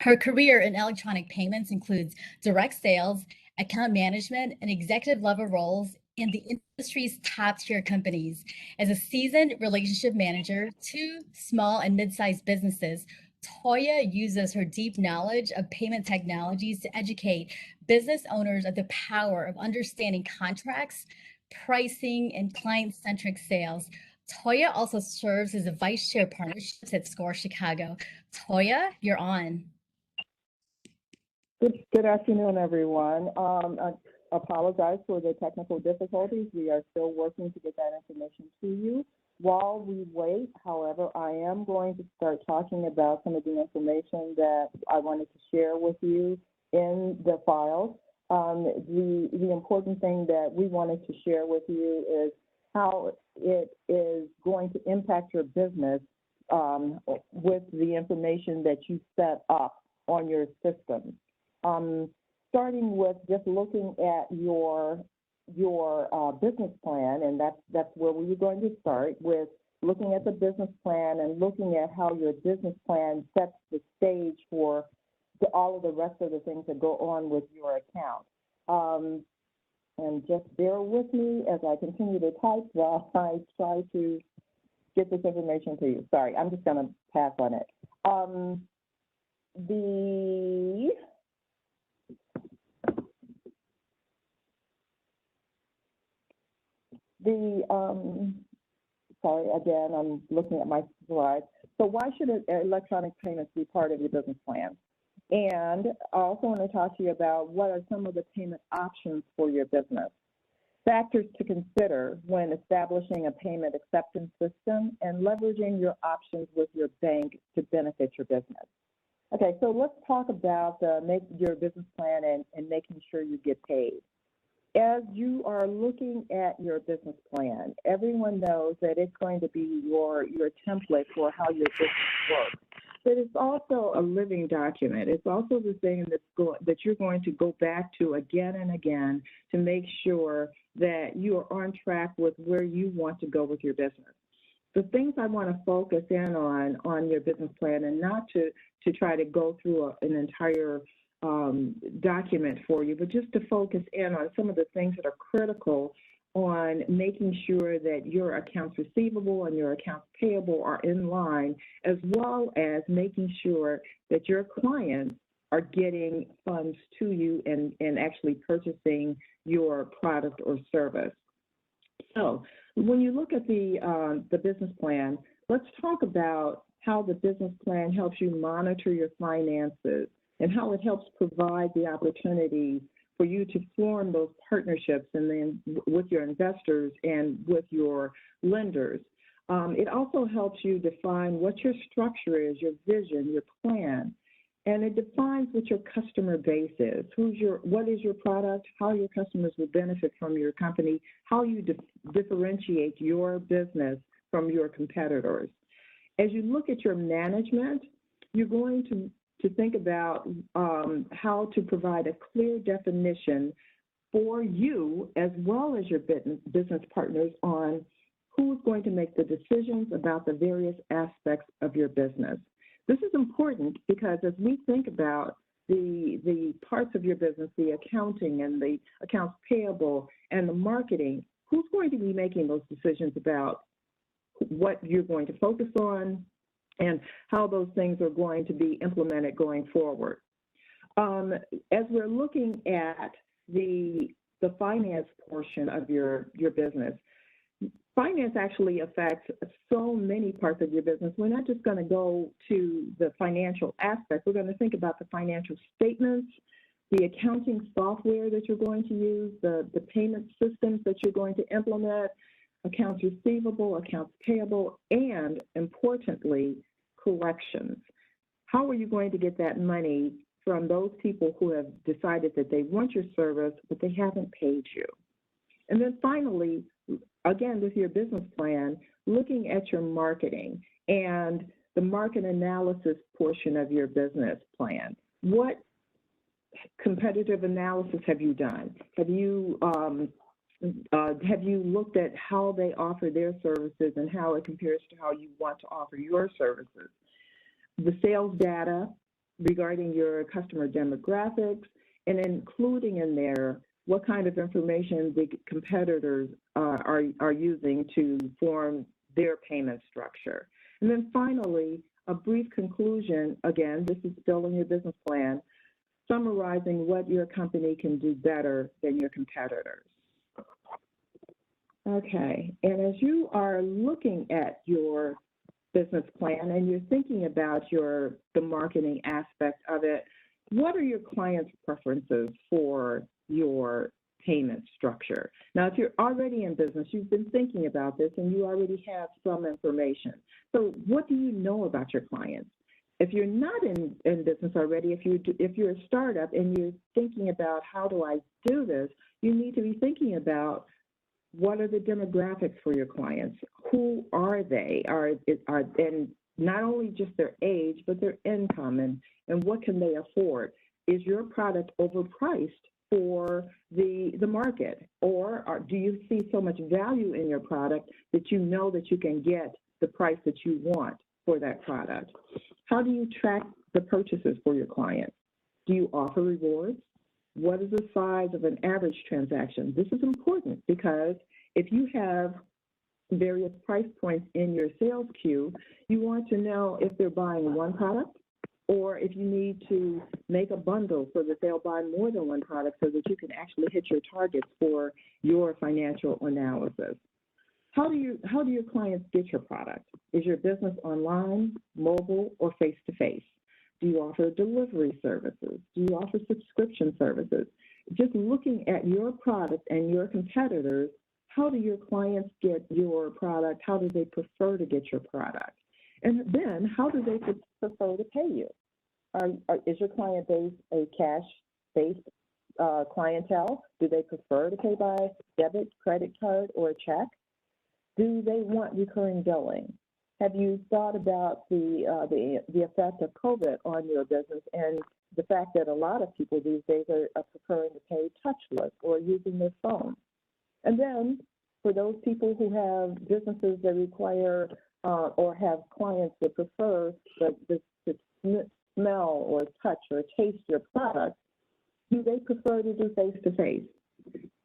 Her career in electronic payments includes direct sales, account management, and executive level roles in the industry's top tier companies. As a seasoned relationship manager to small and mid sized businesses, Toya uses her deep knowledge of payment technologies to educate business owners of the power of understanding contracts, pricing, and client centric sales. Toya also serves as a vice chair partnerships at SCORE Chicago. Toya, you're on. Good afternoon, everyone. I apologize for the technical difficulties. We are still working to get that information to you. While we wait, however, I am going to start talking about some of the information that I wanted to share with you in the files. The important thing that we wanted to share with you is how it is going to impact your business with the information that you set up on your system. Starting with just looking at your business plan, and that's where we were going to start with looking at the business plan and looking at how your business plan sets the stage for all of the rest of the things that go on with your account. And just bear with me as I continue to type while I try to get this information to you. Sorry, I'm just going to pass on it. Sorry, again, I'm looking at my slides. So why should electronic payments be part of your business plan? And I also want to talk to you about what are some of the payment options for your business. Factors to consider when establishing a payment acceptance system and leveraging your options with your bank to benefit your business. Okay, so let's talk about your business plan and making sure you get paid. As you are looking at your business plan, everyone knows that it's going to be your template for how your business works. But it's also a living document. It's also the thing that you're going to go back to again and again to make sure that you are on track with where you want to go with your business. The things I want to focus in on your business plan, and not to try to go through an entire document for you, but just to focus in on some of the things that are critical on making sure that your accounts receivable and your accounts payable are in line, as well as making sure that your clients are getting funds to you and actually purchasing your product or service. So when you look at the business plan, let's talk about how the business plan helps you monitor your finances and how it helps provide the opportunity for you to form those partnerships and then with your investors and with your lenders. It also helps you define what your structure is, your vision, your plan, and it defines what your customer base is. What is your product, how your customers will benefit from your company, how you differentiate your business from your competitors. As you look at your management, you're going to think about how to provide a clear definition for you as well as your business partners on who's going to make the decisions about the various aspects of your business. This is important because as we think about the parts of your business, the accounting and the accounts payable and the marketing, who's going to be making those decisions about what you're going to focus on and how those things are going to be implemented going forward. As we're looking at the finance portion of your business, finance actually affects so many parts of your business. We're not just going to go to the financial aspect. We're going to think about the financial statements, the accounting software that you're going to use, the payment systems that you're going to implement, accounts receivable, accounts payable, and importantly, collections. How are you going to get that money from those people who have decided that they want your service, but they haven't paid you? And then finally, again, with your business plan, looking at your marketing and the market analysis portion of your business plan. What competitive analysis have you done? Have you looked at how they offer their services and how it compares to how you want to offer your services? The sales data, regarding your customer demographics, and including in there what kind of information the competitors are using to form their payment structure. And then finally, a brief conclusion, again, this is still in your business plan, summarizing what your company can do better than your competitors. Okay, and as you are looking at your business plan and you're thinking about the marketing aspect of it, what are your clients' preferences for your payment structure? Now, if you're already in business, you've been thinking about this and you already have some information. So what do you know about your clients? If you're not in business already, if you're a startup and you're thinking about how do I do this, you need to be thinking about what are the demographics for your clients? Who are they? And not only just their age, but their income and what can they afford? Is your product overpriced for the market? Or do you see so much value in your product that you know that you can get the price that you want for that product? How do you track the purchases for your clients? Do you offer rewards? What is the size of an average transaction? This is important because if you have various price points in your sales queue, you want to know if they're buying one product or if you need to make a bundle so that they'll buy more than one product so that you can actually hit your targets for your financial analysis. How do your clients get your product? Is your business online, mobile, or face-to-face? Do you offer delivery services? Do you offer subscription services? Just looking at your product and your competitors, how do your clients get your product? How do they prefer to get your product? And then how do they prefer to pay you? Is your client base a cash-based clientele? Do they prefer to pay by debit, credit card, or a check? Do they want recurring billing? Have you thought about the effect of COVID on your business and the fact that a lot of people these days are preferring to pay touchless or using their phone? And then for those people who have businesses that require or have clients that prefer to smell or touch or taste your product, do they prefer to do face-to-face?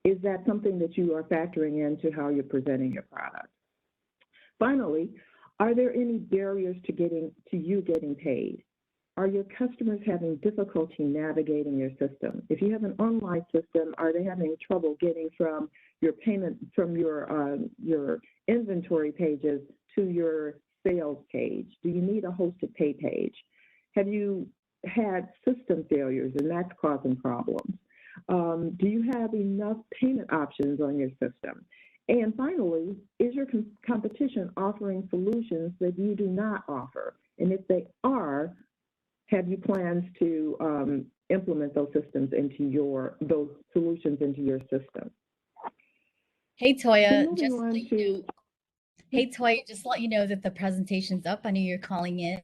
Is that something that you are factoring into how you're presenting your product? Finally, are there any barriers to you getting paid? Are your customers having difficulty navigating your system? If you have an online system, are they having trouble getting from your payment, from your inventory pages to your sales page? Do you need a hosted pay page? Have you had system failures and that's causing problems? Do you have enough payment options on your system? And finally, is your competition offering solutions that you do not offer? And if they are, have you plans to implement those solutions into your system? Hey, Toya, So just to let you know that the presentation's up. I know you're calling in.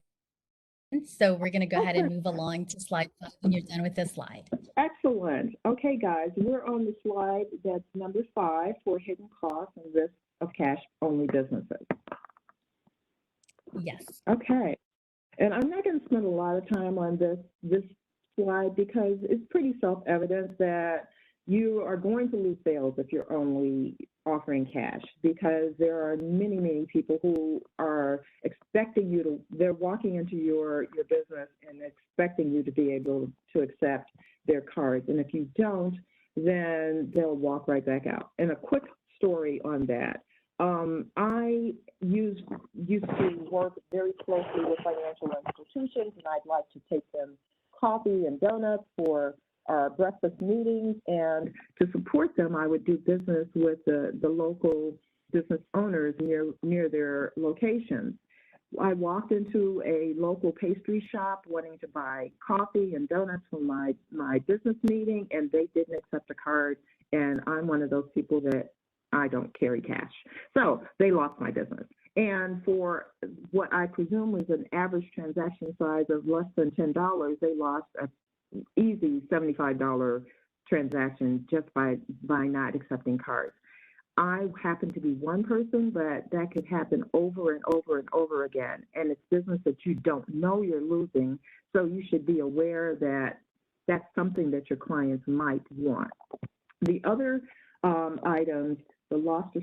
So we're going to go ahead and move along to slide 5 when you're done with this slide. Excellent. Okay, guys, we're on the slide that's number 5 for hidden costs and risks of cash-only businesses. Yes. Okay. And I'm not going to spend a lot of time on this slide because it's pretty self-evident that you are going to lose sales if you're only offering cash, because there are many, many people who are expecting you they're walking into your business and expecting you to be able to accept their cards. And if you don't, then they'll walk right back out. And a quick story on that. I used to work very closely with financial institutions, and I'd like to take them coffee and donuts for our breakfast meetings, and to support them, I would do business with the local business owners near their locations. I walked into a local pastry shop wanting to buy coffee and donuts for my business meeting, and they didn't accept a card, and I'm one of those people that I don't carry cash. So they lost my business. And for what I presume was an average transaction size of less than $10, they lost a easy $75 transaction just by not accepting cards. I happen to be one person, but that could happen over and over and over again. And it's business that you don't know you're losing. So you should be aware that that's something that your clients might want. The other items, the lost or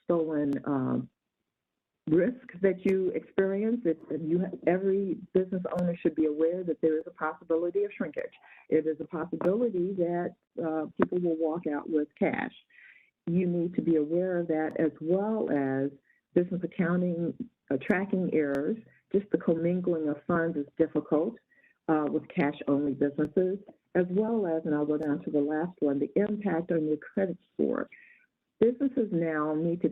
stolen risk that you experience, every business owner should be aware that there is a possibility of shrinkage. It is a possibility that people will walk out with cash. You need to be aware of that, as well as business accounting tracking errors. Just the commingling of funds is difficult with cash-only businesses, as well as, and I'll go down to the last one, the impact on your credit score. Business owners now need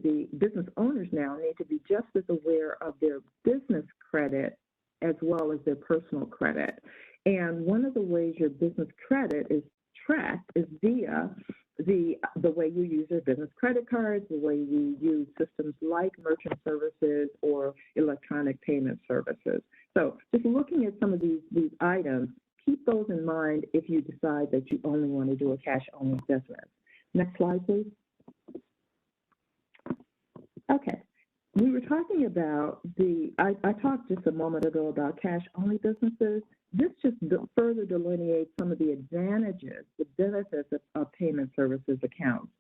to be just as aware of their business credit as well as their personal credit. And one of the ways your business credit is tracked is via the way you use your business credit cards, the way you use systems like merchant services or electronic payment services. So just looking at some of these items, keep those in mind if you decide that you only want to do a cash-only business. Next slide, please. Okay. We were talking about I talked just a moment ago about cash-only businesses. This just further delineates some of the advantages, the benefits of payment services accounts.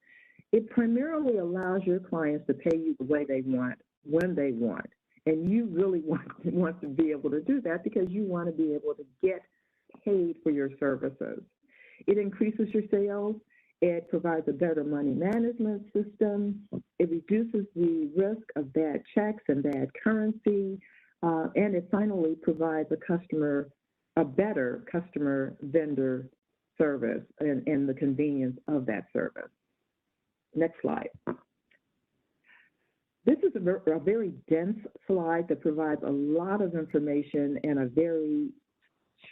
It primarily allows your clients to pay you the way they want, when they want. And you really want to be able to do that because you want to be able to get paid for your services. It increases your sales. It provides a better money management system. It reduces the risk of bad checks and bad currency. And it finally provides a better customer vendor service and the convenience of that service. Next slide. This is a very dense slide that provides a lot of information and a very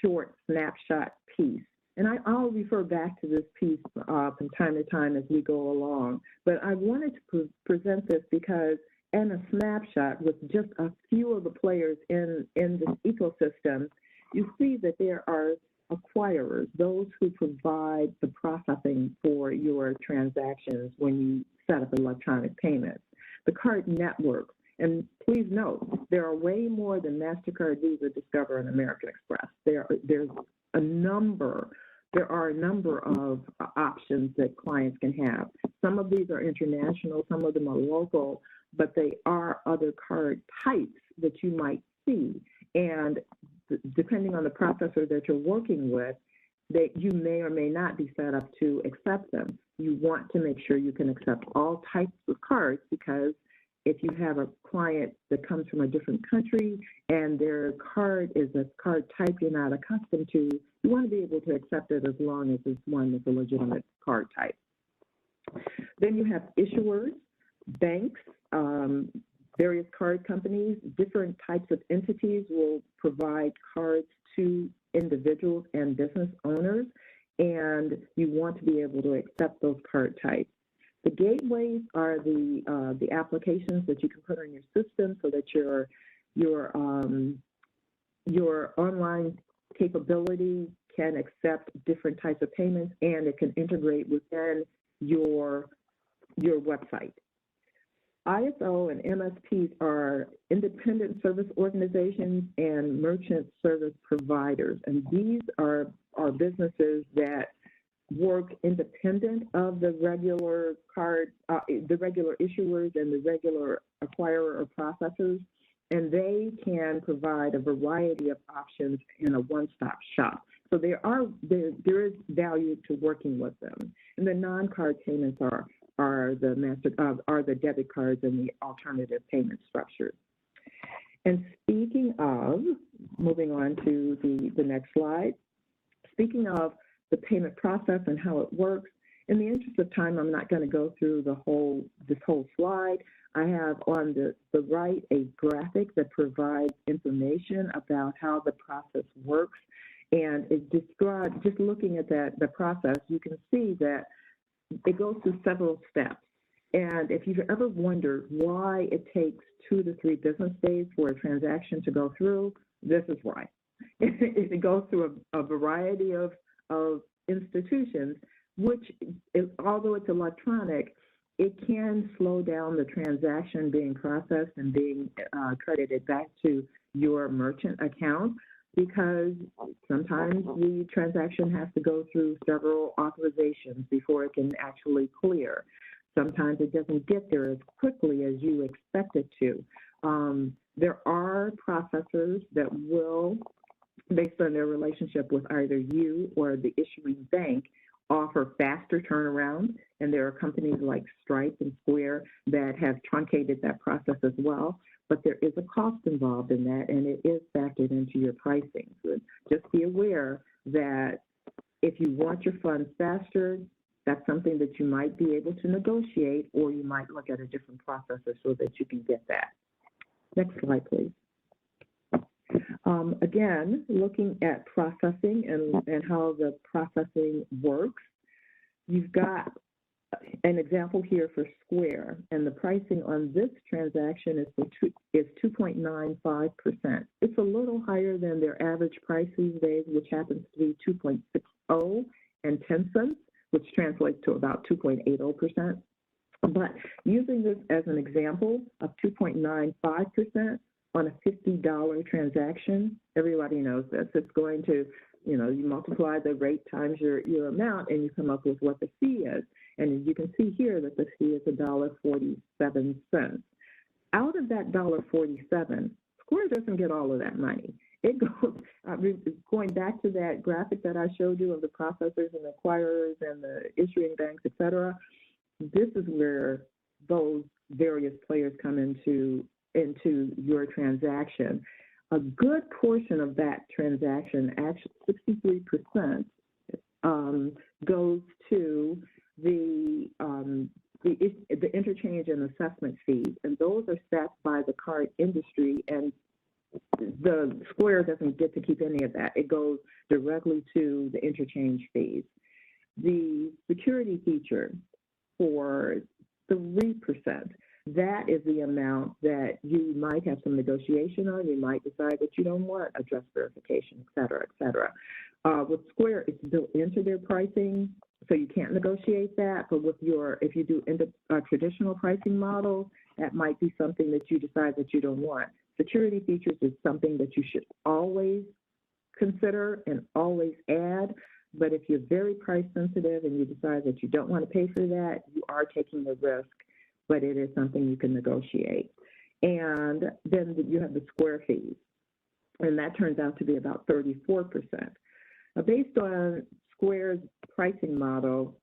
short snapshot piece. And I'll refer back to this piece from time to time as we go along. But I wanted to present this because in a snapshot with just a few of the players in this ecosystem, you see that there are acquirers, those who provide the processing for your transactions when you set up electronic payments. The card networks, and please note, there are way more than MasterCard, Visa, Discover, and American Express. There are a number of options that clients can have. Some of these are international, some of them are local, but they are other card types that you might see. And depending on the processor that you're working with, that you may or may not be set up to accept them. You want to make sure you can accept all types of cards, because if you have a client that comes from a different country and their card is a card type you're not accustomed to, you want to be able to accept it as long as it's one that's a legitimate card type. Then you have issuers, banks, various card companies. Different types of entities will provide cards to individuals and business owners, and you want to be able to accept those card types. The gateways are the applications that you can put on your system so that your online capability can accept different types of payments, and it can integrate within your website. ISO and MSPs are independent service organizations and merchant service providers, and these are businesses that work independent of the regular the regular issuers and the regular acquirer or processors, and they can provide a variety of options in a one-stop shop. So there is value to working with them. And the non-card payments are the debit cards and the alternative payment structures. And speaking of, moving on to the next slide, speaking of the payment process and how it works, in the interest of time, I'm not going to go through this whole slide. I have on the right a graphic that provides information about how the process works. And it describes, just looking at the process, you can see that it goes through several steps. And if you've ever wondered why it takes 2 to 3 business days for a transaction to go through, this is why. It goes through a variety of institutions, which, although it's electronic, it can slow down the transaction being processed and being credited back to your merchant account, because sometimes the transaction has to go through several authorizations before it can actually clear. Sometimes it doesn't get there as quickly as you expect it to. There are processors that will, based on their relationship with either you or the issuing bank, offer faster turnaround, and there are companies like Stripe and Square that have truncated that process as well. But there is a cost involved in that, and it is factored into your pricing. So just be aware that if you want your funds faster, that's something that you might be able to negotiate, or you might look at a different processor so that you can get that. Next slide, please. Again, looking at processing and how the processing works, you've got an example here for Square, and the pricing on this transaction is 2.95%. It's a little higher than their average price these days, which happens to be 2.60 and 10 cents, which translates to about 2.80%. But using this as an example of 2.95% on a $50 transaction, everybody knows this. It's going to, you multiply the rate times your amount, and you come up with what the fee is. And you can see here that the fee is $1.47. Out of that $1.47, Square doesn't get all of that money. It goes, going back to that graphic that I showed you of the processors and the acquirers and the issuing banks, et cetera, this is where those various players come into your transaction. A good portion of that transaction, actually 63%, goes to the interchange and assessment fees, and those are set by the card industry, and the Square doesn't get to keep any of that. It goes directly to the interchange fees. The security feature for 3%, that is the amount that you might have some negotiation on. You might decide that you don't want address verification, et cetera, et cetera. With Square, it's built into their pricing, so you can't negotiate that. But if you do traditional pricing models, that might be something that you decide that you don't want. Security features is something that you should always consider and always add. But if you're very price sensitive and you decide that you don't want to pay for that, you are taking the risk, but it is something you can negotiate. And then you have the Square fees, and that turns out to be about 34%. Based on Square's pricing model,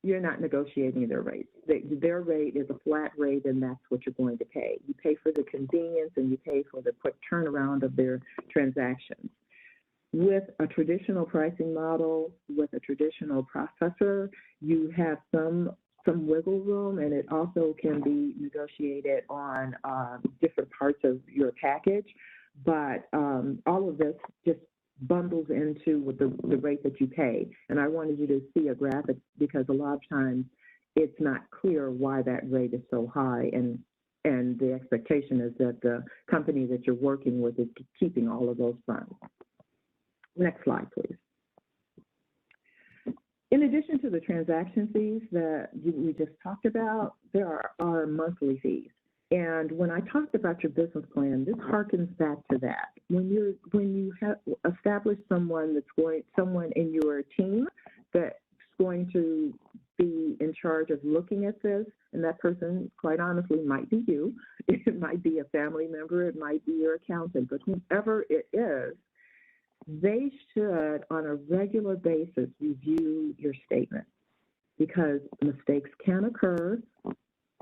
you're not negotiating their rates. Their rate is a flat rate, and that's what you're going to pay. You pay for the convenience, and you pay for the quick turnaround of their transactions. With a traditional pricing model, with a traditional processor, you have some wiggle room, and it also can be negotiated on different parts of your package. But all of this just bundles into with the rate that you pay. And I wanted you to see a graphic because a lot of times it's not clear why that rate is so high, and the expectation is that the company that you're working with is keeping all of those funds. Next slide, please. In addition to the transaction fees that we just talked about, there are monthly fees. And when I talked about your business plan, this harkens back to that. When you have established someone in your team that's going to be in charge of looking at this, and that person, quite honestly, might be you. It might be a family member. It might be your accountant. But whoever it is, they should, on a regular basis, review your statement, because mistakes can occur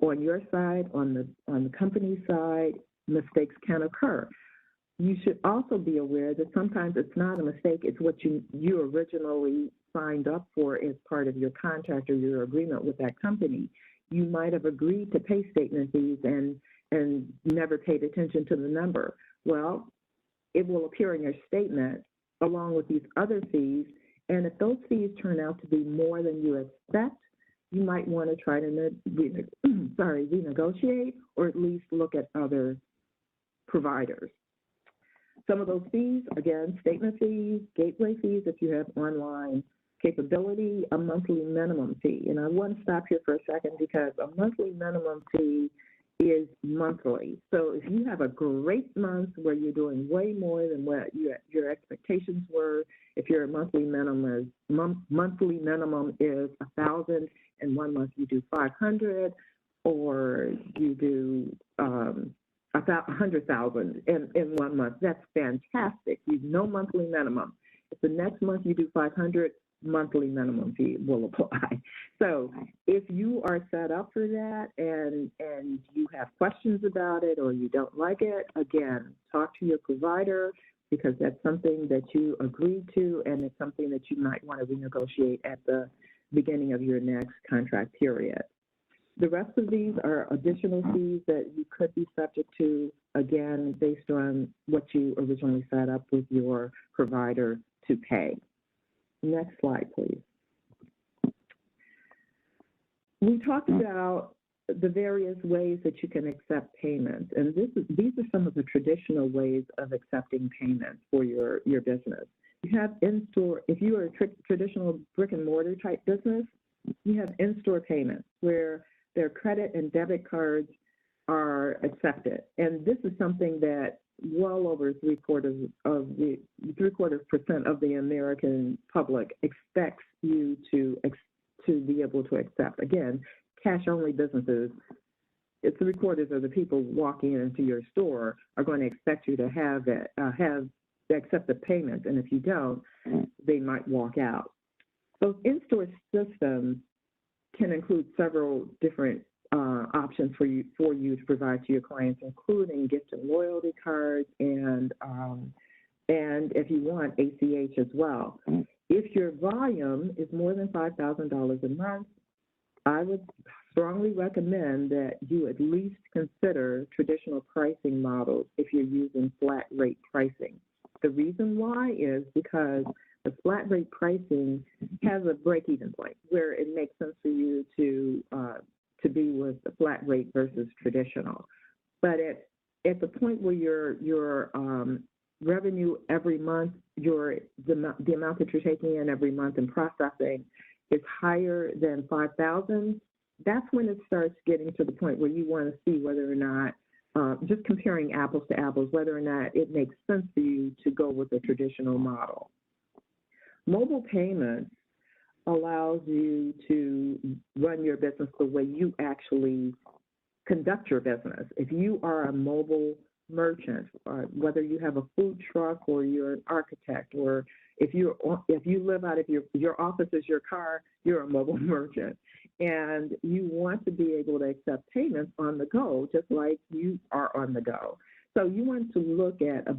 on your side, on the company side. Mistakes can occur. You should also be aware that sometimes it's not a mistake, it's what you originally signed up for as part of your contract or your agreement with that company. You might have agreed to pay statement fees and never paid attention to the number. Well, it will appear in your statement along with these other fees, and if those fees turn out to be more than you expect, you might want to try to renegotiate, or at least look at other providers. Some of those fees, again, statement fees, gateway fees if you have online capability, a monthly minimum fee. And I want to stop here for a second because a monthly minimum fee is monthly. So if you have a great month where you're doing way more than what your expectations were, if your monthly minimum is $1,000, and 1 month you do 500, or you do 100,000 in 1 month, that's fantastic. You've no monthly minimum. If the next month you do 500, monthly minimum fee will apply. So if you are set up for that and you have questions about it or you don't like it, again, talk to your provider, because that's something that you agreed to and it's something that you might want to renegotiate at the beginning of your next contract period. The rest of these are additional fees that you could be subject to, again, based on what you originally set up with your provider to pay. Next slide, please. We talked about the various ways that you can accept payments, and these are some of the traditional ways of accepting payments for your business. You have in-store, if you are a traditional brick and mortar type business, you have in-store payments where their credit and debit cards are accepted. And this is something that well over three-quarters of the American public expects you to be able to accept. Again, cash-only businesses, it's three-quarters of the people walking into your store are going to expect you to accept the payment, and if you don't, they might walk out. Those in-store systems can include several different options for you to provide to your clients, including gift and loyalty cards, and if you want, ACH as well. If your volume is more than $5,000 a month, I would strongly recommend that you at least consider traditional pricing models if you're using flat rate pricing. The reason why is because the flat rate pricing has a break-even point where it makes sense for you to be with the flat rate versus traditional. But at the point where your revenue every month, the amount that you're taking in every month and processing is higher than 5,000, that's when it starts getting to the point where you want to see whether or not, just comparing apples to apples, whether or not it makes sense for you to go with a traditional model. Mobile payments allows you to run your business the way you actually conduct your business. If you are a mobile merchant, whether you have a food truck or you're an architect, or if you live out of your office is your car, you're a mobile merchant. And you want to be able to accept payments on the go, just like you are on the go. So you want to look at a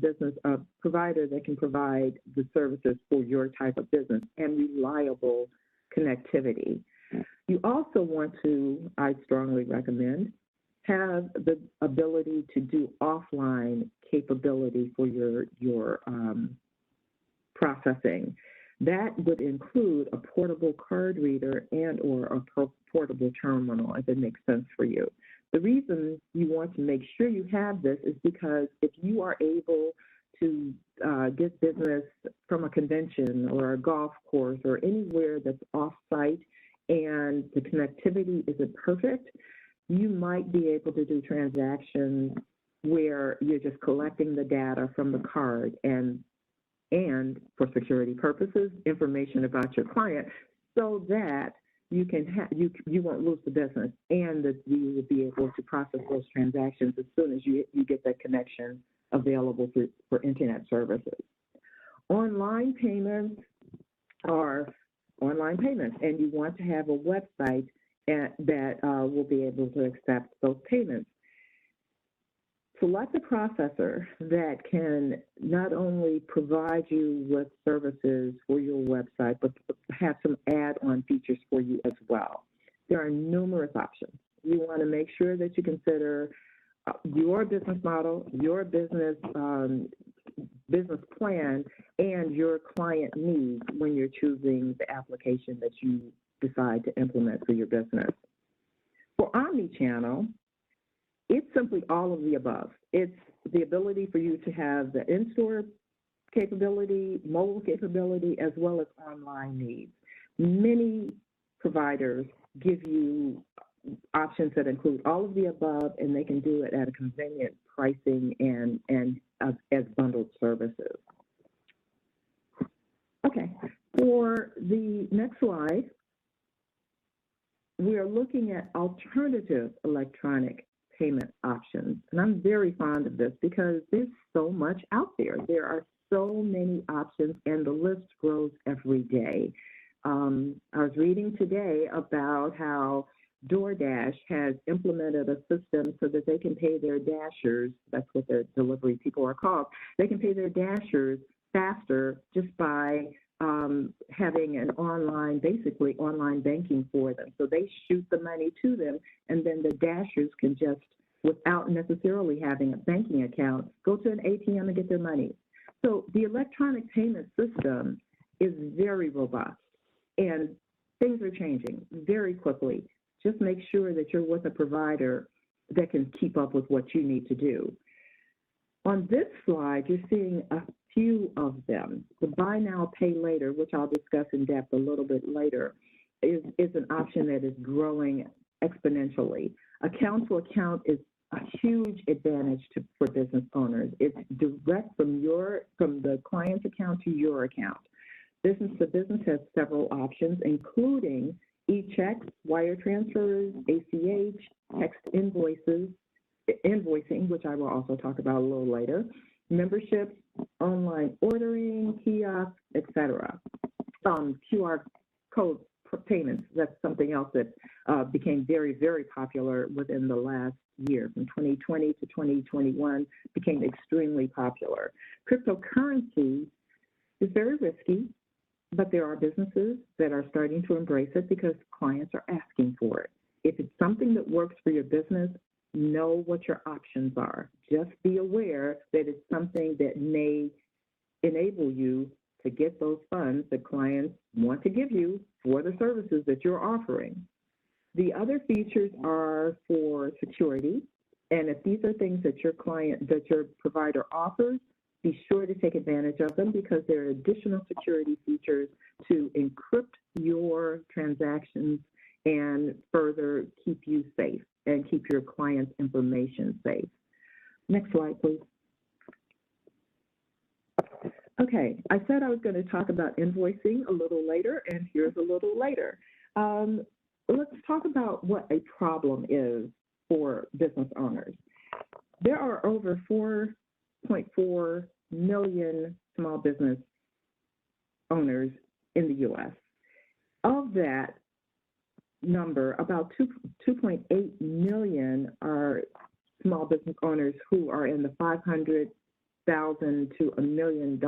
provider that can provide the services for your type of business and reliable connectivity. You also want to, I strongly recommend, have the ability to do offline capability for your processing. That would include a portable card reader and or a portable terminal, if it makes sense for you. The reason you want to make sure you have this is because if you are able to get business from a convention or a golf course or anywhere that's off-site and the connectivity isn't perfect, you might be able to do transactions where you're just collecting the data from the card and for security purposes, information about your client, so that you won't lose the business, and that you will be able to process those transactions as soon as you get that connection available for internet services. Online payments are online payments, and you want to have a website that will be able to accept those payments. Select a processor that can not only provide you with services for your website, but have some add-on features for you as well. There are numerous options. You want to make sure that you consider your business model, your business plan, and your client needs when you're choosing the application that you decide to implement for your business. For omnichannel, it's simply all of the above. It's the ability for you to have the in-store capability, mobile capability, as well as online needs. Many providers give you options that include all of the above, and they can do it at a convenient pricing and as bundled services. Okay, for the next slide, we are looking at alternative electronic payment options. And I'm very fond of this because there's so much out there. There are so many options, and the list grows every day. I was reading today about how DoorDash has implemented a system so that they can pay their dashers, that's what the delivery people are called, they can pay their dashers faster just by having an online, basically online banking for them. So they shoot the money to them, and then the dashers can just, without necessarily having a banking account, go to an ATM and get their money. So the electronic payment system is very robust, and things are changing very quickly. Just make sure that you're with a provider that can keep up with what you need to do. On this slide, you're seeing a few of them. The buy now, pay later, which I'll discuss in depth a little bit later, is an option that is growing exponentially. Account to account is a huge advantage for business owners. It's direct from the client's account to your account. The business has several options, including e-checks, wire transfers, ACH, text invoicing, which I will also talk about a little later, memberships, online ordering, kiosks, etc. QR code payments, that's something else that became very, very popular within the last year. From 2020 to 2021, became extremely popular. Cryptocurrency is very risky, but there are businesses that are starting to embrace it because clients are asking for it. If it's something that works for your business, know what your options are. Just be aware that it's something that may enable you to get those funds that clients want to give you for the services that you're offering. The other features are for security, and if these are things that your provider offers, be sure to take advantage of them because there are additional security features to encrypt your transactions and further keep you safe and keep your client's information safe. Next slide, please. Okay, I said I was going to talk about invoicing a little later, and here's a little later. Let's talk about what a problem is for business owners. There are over 4.4 million small business owners in the U.S. Of that number, about 2.8 million are small business owners who are in the $500,000 to $1 million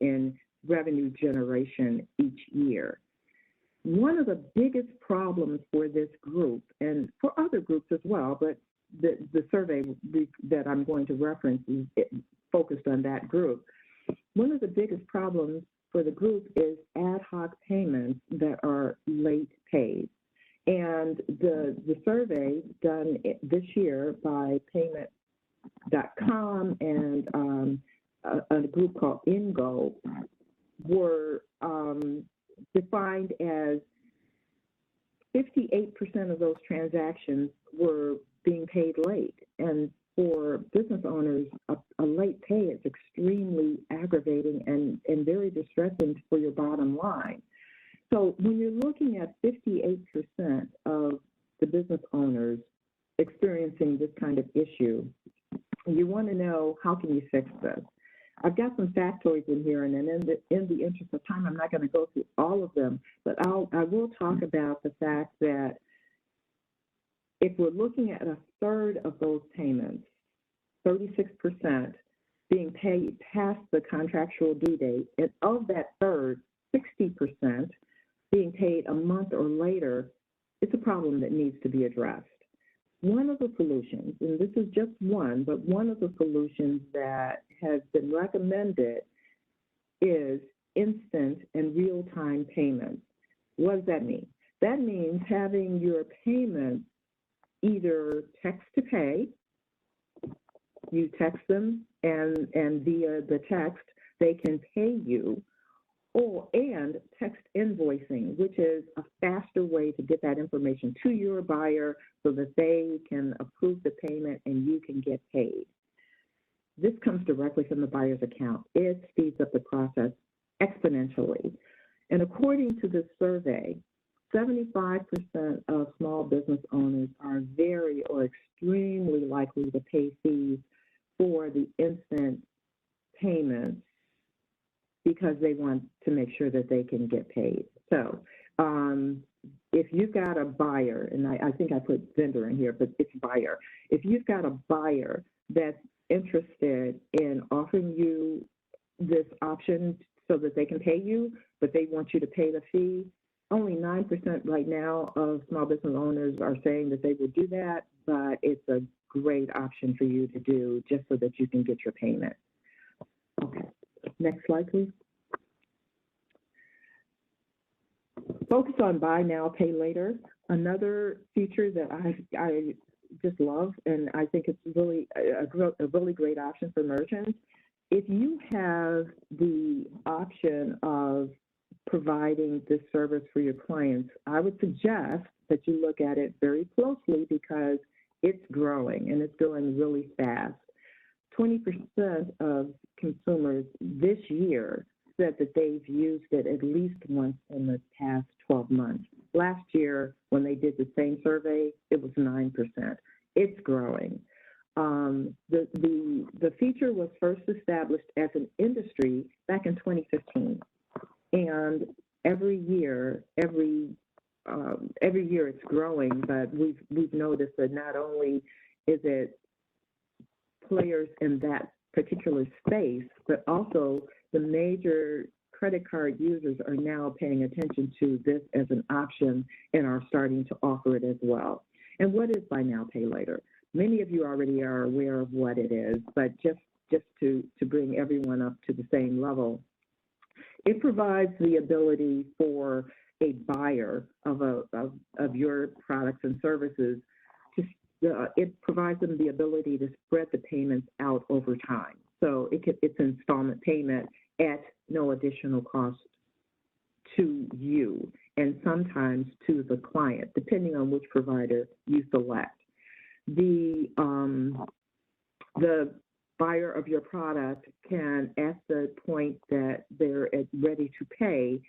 in revenue generation each year. One of the biggest problems for this group, and for other groups as well, but the survey that I'm going to reference is focused on that group. One of the biggest problems for the group is ad hoc payments that are late paid. And the survey done this year by Payment.com and a group called Ingo were defined as 58% of those transactions were being paid late. And for business owners, a late pay is extremely aggravating and very distressing for your bottom line. So when you're looking at 58% of the business owners experiencing this kind of issue, you want to know, how can you fix this? I've got some factoids in here, and then in the interest of time, I'm not going to go through all of them, but I will talk about the fact that if we're looking at a third of those payments, 36% being paid past the contractual due date, and of that third, 60% being paid a month or later, it's a problem that needs to be addressed. One of the solutions, and this is just one, but one of the solutions that has been recommended is instant and real-time payments. What does that mean? That means having your payments either text to pay, you text them, and via the text, they can pay you, and text invoicing, which is a faster way to get that information to your buyer so that they can approve the payment and you can get paid. This comes directly from the buyer's account. It speeds up the process exponentially. And according to this survey, 75% of small business owners are very or extremely likely to pay fees for the instant payments because they want to make sure that they can get paid. So if you've got a buyer, and I think I put vendor in here, but it's buyer. If you've got a buyer that's interested in offering you this option so that they can pay you, but they want you to pay the fee, only 9% right now of small business owners are saying that they would do that, but it's a great option for you to do just so that you can get your payment. Okay, next slide, please. Focus on buy now, pay later. Another feature that I just love, and I think it's really a really great option for merchants. If you have the option of providing this service for your clients, I would suggest that you look at it very closely because it's growing and it's growing really fast. 20% of consumers this year said that they've used it at least once in the past 12 months. Last year, when they did the same survey, it was 9%. It's growing. The feature was first established as an industry back in 2015, and every year it's growing. But we've noticed that not only is it players in that particular space, but also the major credit card users are now paying attention to this as an option and are starting to offer it as well. And what is buy now, pay later? Many of you already are aware of what it is, but just to bring everyone up to the same level, it provides the ability for a buyer of your products and services to it provides them the ability to spread the payments out over time. So it's installment payment at no additional cost to you and sometimes to the client, depending on which provider you select. The buyer of your product can, at the point that they're ready to pay,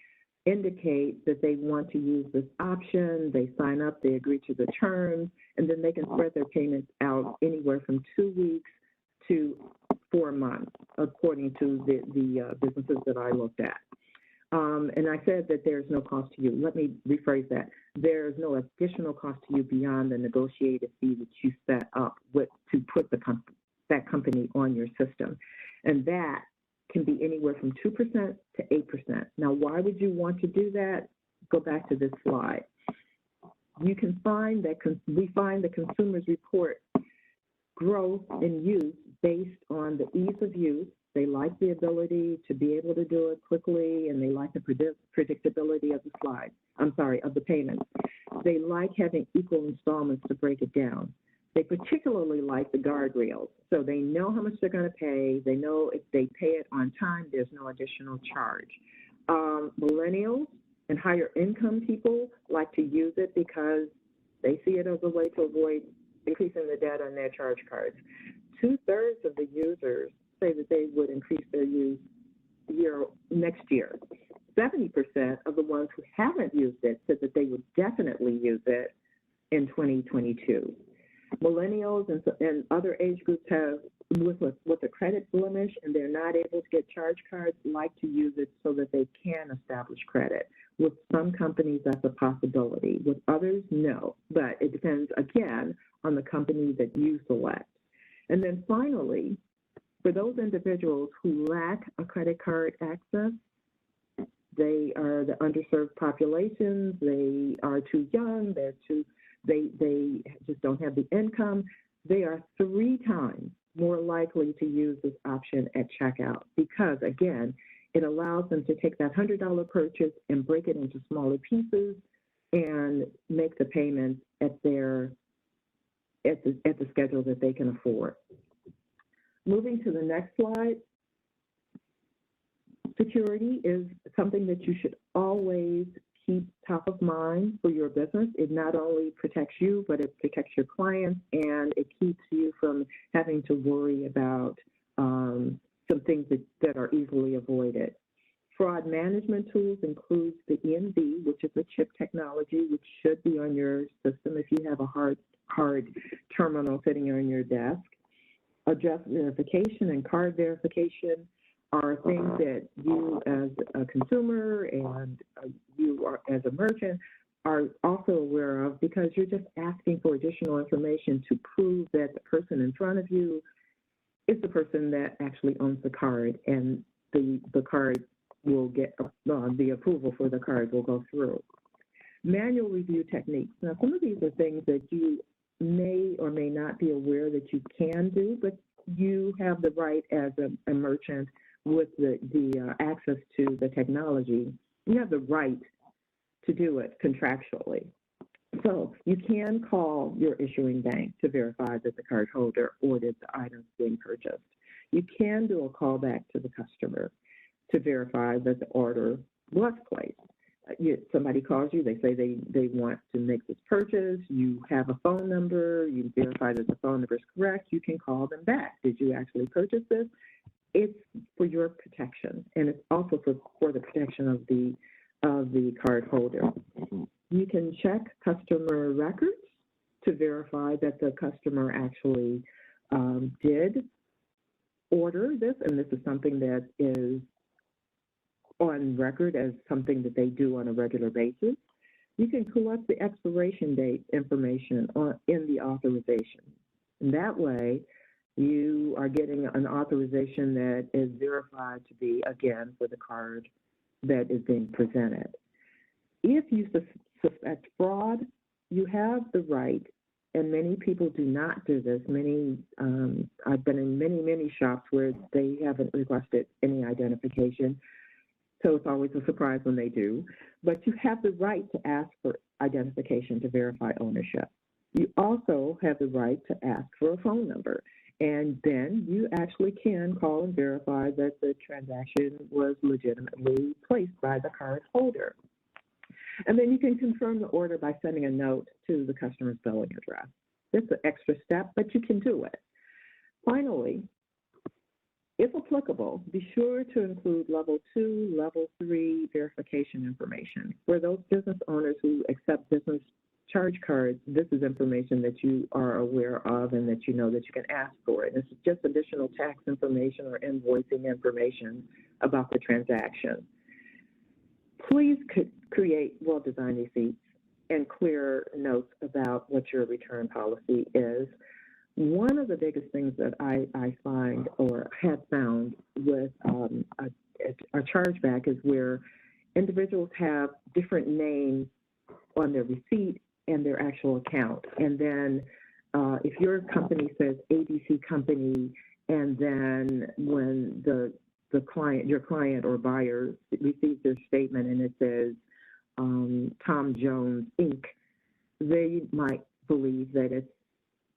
indicate that they want to use this option, they sign up, they agree to the terms, and then they can spread their payments out anywhere from 2 weeks to 4 months, according to the businesses that I looked at. And I said that there's no cost to you. Let me rephrase that. There's no additional cost to you beyond the negotiated fee that you set up to put that company on your system. And that can be anywhere from 2% to 8%. Now, why would you want to do that? Go back to this slide. You can find that we find the consumers report growth in use based on the ease of use. They like the ability to be able to do it quickly, and they like the predictability of the payments. They like having equal installments to break it down. They particularly like the guardrails. So they know how much they're going to pay. They know if they pay it on time, there's no additional charge. Millennials and higher income people like to use it because they see it as a way to avoid increasing the debt on their charge cards. 2/3 of the users say that they would increase their use next year. 70% of the ones who haven't used it said that they would definitely use it in 2022. Millennials and other age groups have, with a credit blemish and they're not able to get charge cards, like to use it so that they can establish credit. With some companies, that's a possibility. With others, no. But it depends, again, on the company that you select. And then finally, for those individuals who lack a credit card access, they are the underserved populations, they are too young, they just don't have the income, they are 3 times more likely to use this option at checkout because, again, it allows them to take that $100 purchase and break it into smaller pieces and make the payments at the schedule that they can afford. Moving to the next slide. Security is something that you should always keep top of mind for your business. It not only protects you, but it protects your clients, and it keeps you from having to worry about some things that are easily avoided. Fraud management tools includes the EMV, which is a chip technology, which should be on your system if you have a hard terminal sitting on your desk. Address verification and card verification are things that you as a consumer and you are, as a merchant, are also aware of, because you're just asking for additional information to prove that the person in front of you is the person that actually owns the card, and the card will get, the approval for the card will go through. Manual review techniques. Now, some of these are things that you may or may not be aware that you can do, but you have the right as a merchant with the access to the technology. You have the right to do it contractually. So you can call your issuing bank to verify that the cardholder ordered the items being purchased. You can do a callback to the customer to verify that the order was placed. Somebody calls you, they say they want to make this purchase, you have a phone number, you verify that the phone number is correct, you can call them back. Did you actually purchase this? It's for your protection, and it's also for the protection of the card holder. You can check customer records to verify that the customer actually did order this, and this is something that is on record as something that they do on a regular basis. You can collect the expiration date information in the authorization. And that way, you are getting an authorization that is verified to be, again, for the card that is being presented. If you suspect fraud, you have the right, and many people do not do this. I've been in many shops where they haven't requested any identification. So it's always a surprise when they do. But you have the right to ask for identification to verify ownership. You also have the right to ask for a phone number. And then you actually can call and verify that the transaction was legitimately placed by the card holder. And then you can confirm the order by sending a note to the customer's billing address. It's an extra step, but you can do it. Finally, if applicable, be sure to include level 2, level 3 verification information. For those business owners who accept business charge cards, this is information that you are aware of and that you know that you can ask for it. This is just additional tax information or invoicing information about the transaction. Please create well-designed receipts and clear notes about what your return policy is. One of the biggest things that I find or have found with a chargeback is where individuals have different names on their receipt and their actual account. And then if your company says ABC Company, and then when your client or buyer receives their statement and it says Tom Jones Inc., they might believe that it's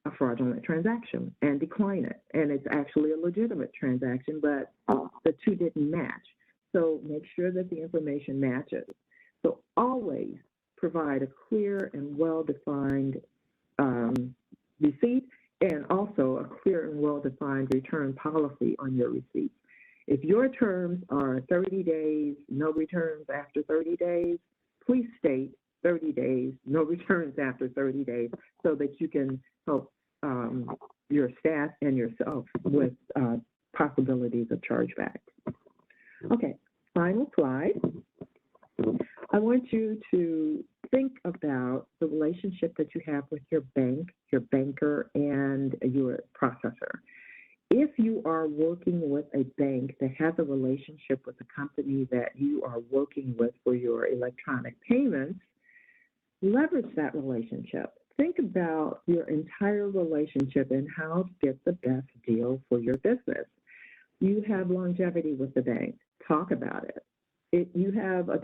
a fraudulent transaction and decline it. And it's actually a legitimate transaction, but the two didn't match. So make sure that the information matches. So always provide a clear and well-defined receipt, and also a clear and well-defined return policy on your receipt. If your terms are 30 days, no returns after 30 days, please state 30 days, no returns after 30 days, so that you can help your staff and yourself with possibilities of chargebacks. Okay, final slide. I want you to think about the relationship that you have with your bank, your banker, and your processor. If you are working with a bank that has a relationship with the company that you are working with for your electronic payments, leverage that relationship. Think about your entire relationship and how to get the best deal for your business. You have longevity with the bank. Talk about it. If you have a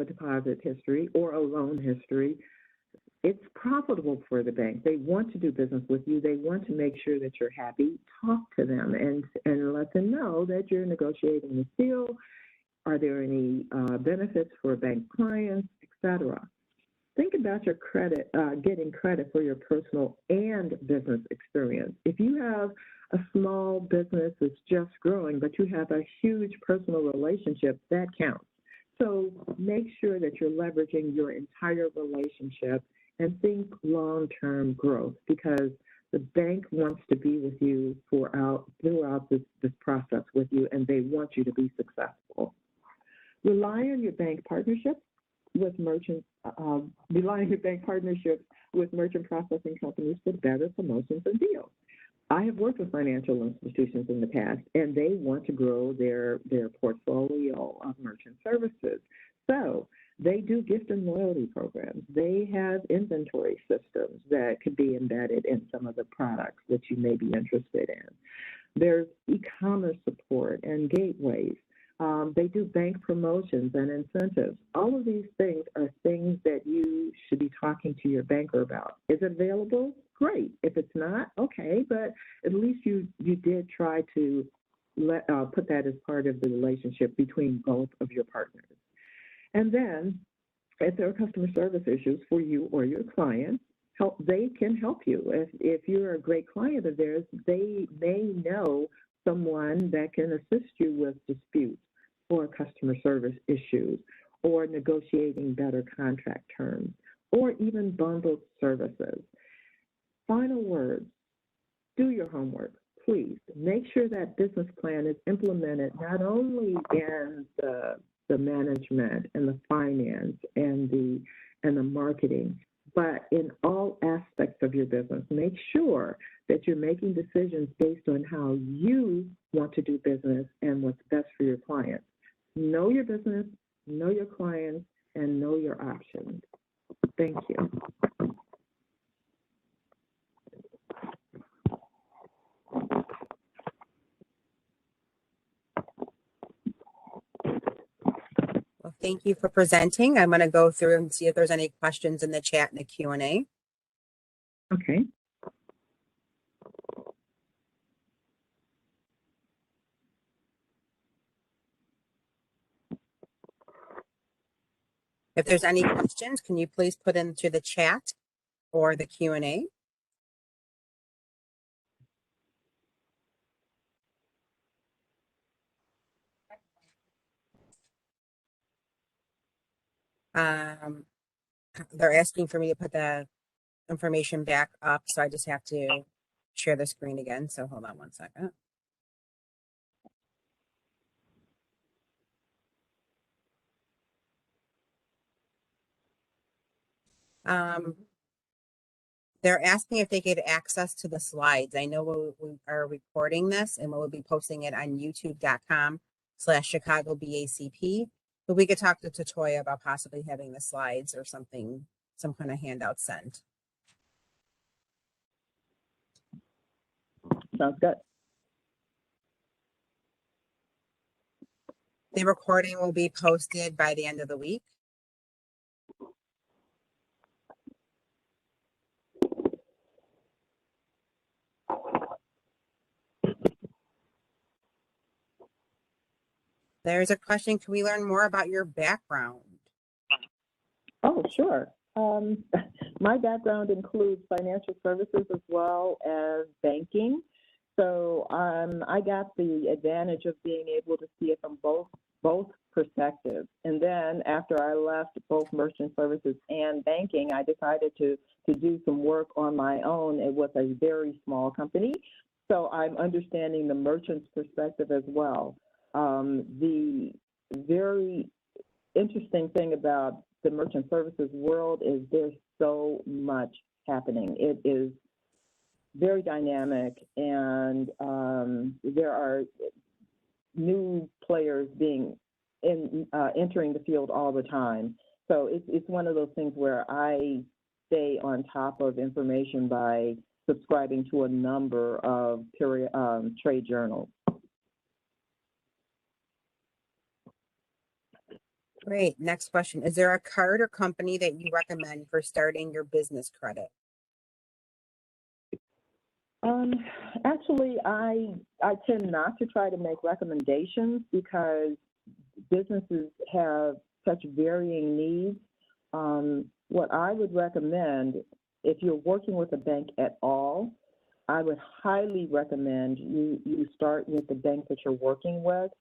deposit history or a loan history, it's profitable for the bank. They want to do business with you. They want to make sure that you're happy. Talk to them and let them know that you're negotiating this deal. Are there any benefits for bank clients, et cetera? Think about your credit, getting credit for your personal and business experience. If you have a small business that's just growing, but you have a huge personal relationship, that counts. So make sure that you're leveraging your entire relationship and think long-term growth, because the bank wants to be with you throughout this process with you, and they want you to be successful. Rely on your bank partnerships with merchant processing companies for better promotions and deals. I have worked with financial institutions in the past, and they want to grow their portfolio of merchant services. So they do gift and loyalty programs. They have inventory systems that could be embedded in some of the products that you may be interested in. There's e-commerce support and gateways. They do bank promotions and incentives. All of these things are things that you should be talking to your banker about. Is it available? Great. If it's not, okay, but at least you did try to put that as part of the relationship between both of your partners. And then, if there are customer service issues for you or your clients, they can help you. If you're a great client of theirs, they may know someone that can assist you with disputes or customer service issues, or negotiating better contract terms, or even bundled services. Final words, do your homework. Please make sure that business plan is implemented not only in the management and the finance and the marketing, but in all aspects of your business. Make sure that you're making decisions based on how you want to do business and what's best for your clients. Know your business, know your clients, and know your options. Thank you. Well, thank you for presenting. I'm going to go through and see if there's any questions in the chat and the Q&A. Okay. If there's any questions, can you please put into the chat or the Q&A? They're asking for me to put the information back up, so I just have to share the screen again. So hold on one second. They're asking if they get access to the slides. I know we are recording this and we'll be posting it on youtube.com/Chicago BACP, but we could talk to Totoya about possibly having the slides or something, some kind of handout sent. Sounds good. The recording will be posted by the end of the week. There's a question. Can we learn more about your background? Oh, sure. My background includes financial services as well as banking. So I got the advantage of being able to see it from both perspectives. And then after I left both merchant services and banking, I decided to do some work on my own. It was a very small company. So I'm understanding the merchant's perspective as well. The very interesting thing about the merchant services world is there's so much happening. It is very dynamic, and there are new players entering the field all the time. So it's one of those things where I stay on top of information by subscribing to a number of trade journals. Great. Next question. Is there a card or company that you recommend for starting your business credit? Actually, I tend not to try to make recommendations because businesses have such varying needs. What I would recommend, if you're working with a bank at all, I would highly recommend you start with the bank that you're working with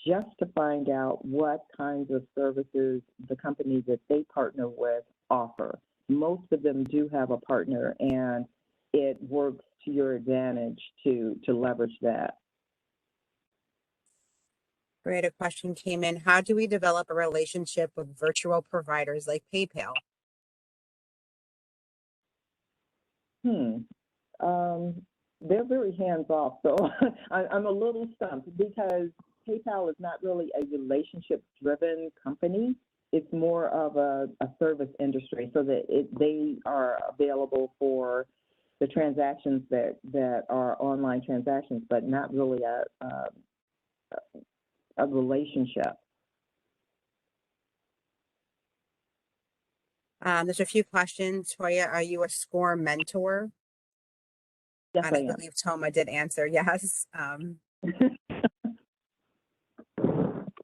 just to find out what kinds of services the companies that they partner with offer. Most of them do have a partner, and it works to your advantage to leverage that. Great. A question came in. How do we develop a relationship with virtual providers like PayPal? They're very hands-off, so I'm a little stumped because PayPal is not really a relationship-driven company. It's more of a service industry, so that they are available for the transactions that are online transactions, but not really a relationship. There's a few questions. Toya, are you a SCORE mentor? Yes, And I I am. believe Toma did answer yes.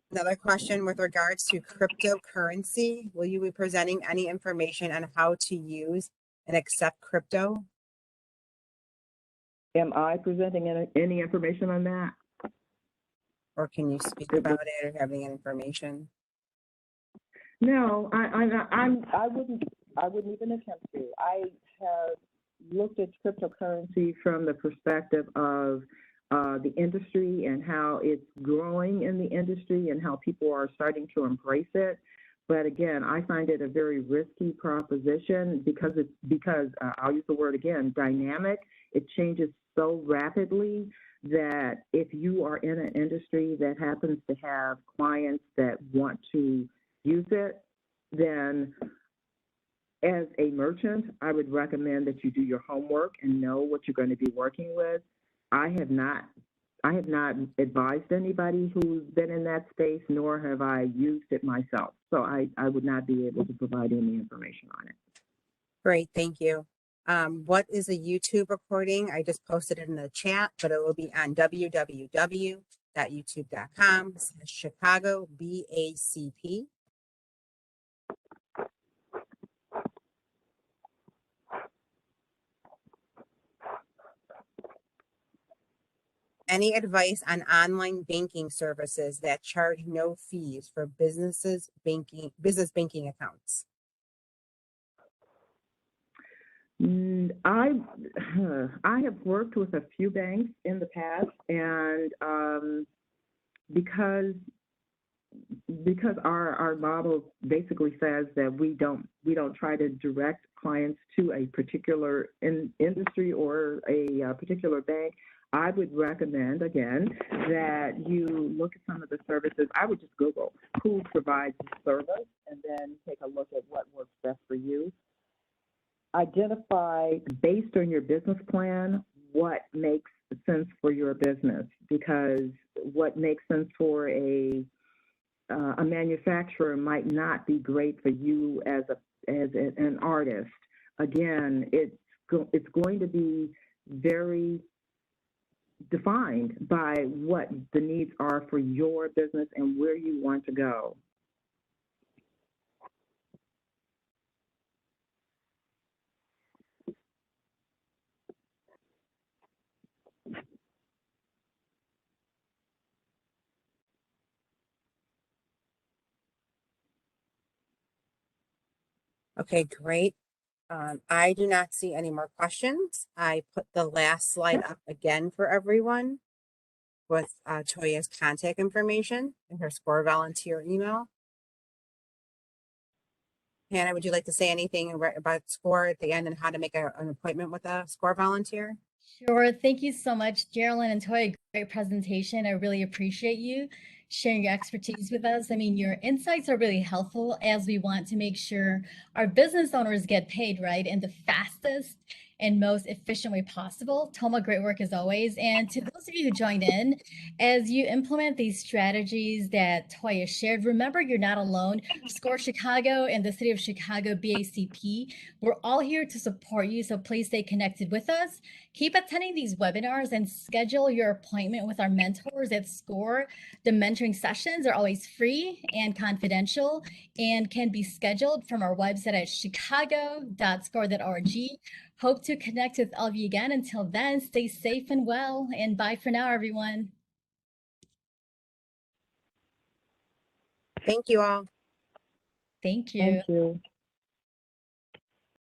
Another question with regards to cryptocurrency. Will you be presenting any information on how to use and accept crypto? Am I presenting any information on that? Or can you speak about it or have any information? No, I wouldn't even attempt to. I have looked at cryptocurrency from the perspective of the industry and how it's growing in the industry and how people are starting to embrace it. But again, I find it a very risky proposition because I'll use the word again, dynamic. It changes so rapidly that if you are in an industry that happens to have clients that want to use it, then as a merchant, I would recommend that you do your homework and know what you're going to be working with. I have not advised anybody who's been in that space, nor have I used it myself. So I would not be able to provide any information on it. Great, thank you. What is a YouTube recording? I just posted it in the chat, but it will be on www.youtube.com/Chicago BACP. Any advice on online banking services that charge no fees for business banking accounts? I have worked with a few banks in the past, and because our model basically says that we don't try to direct clients to a particular industry or a particular bank, I would recommend, again, that you look at some of the services. I would just Google who provides the service and then take a look at what works best for you. Identify, based on your business plan, what makes sense for your business, because what makes sense for a manufacturer might not be great for you as an artist. Again, it's going to be very defined by what the needs are for your business and where you want to go. Okay, great. I do not see any more questions. I put the last slide up again for everyone with Toya's contact information and her SCORE volunteer email. Hannah, would you like to say anything about SCORE at the end and how to make an appointment with a SCORE volunteer? Sure. Thank you so much, Geraldine and Toya. Great presentation. I really appreciate you sharing your expertise with us. I mean, your insights are really helpful as we want to make sure our business owners get paid right in the fastest and most efficient way possible. Toma, great work as always. And to those of you who joined in, as you implement these strategies that Toya shared, remember you're not alone. SCORE Chicago and the City of Chicago BACP, we're all here to support you. So please stay connected with us. Keep attending these webinars and schedule your appointment with our mentors at SCORE. The mentoring sessions are always free and confidential and can be scheduled from our website at chicago.score.org. Hope to connect with all of you again. Until then, stay safe and well, and bye for now, everyone. Thank you all. Thank you. Thank you.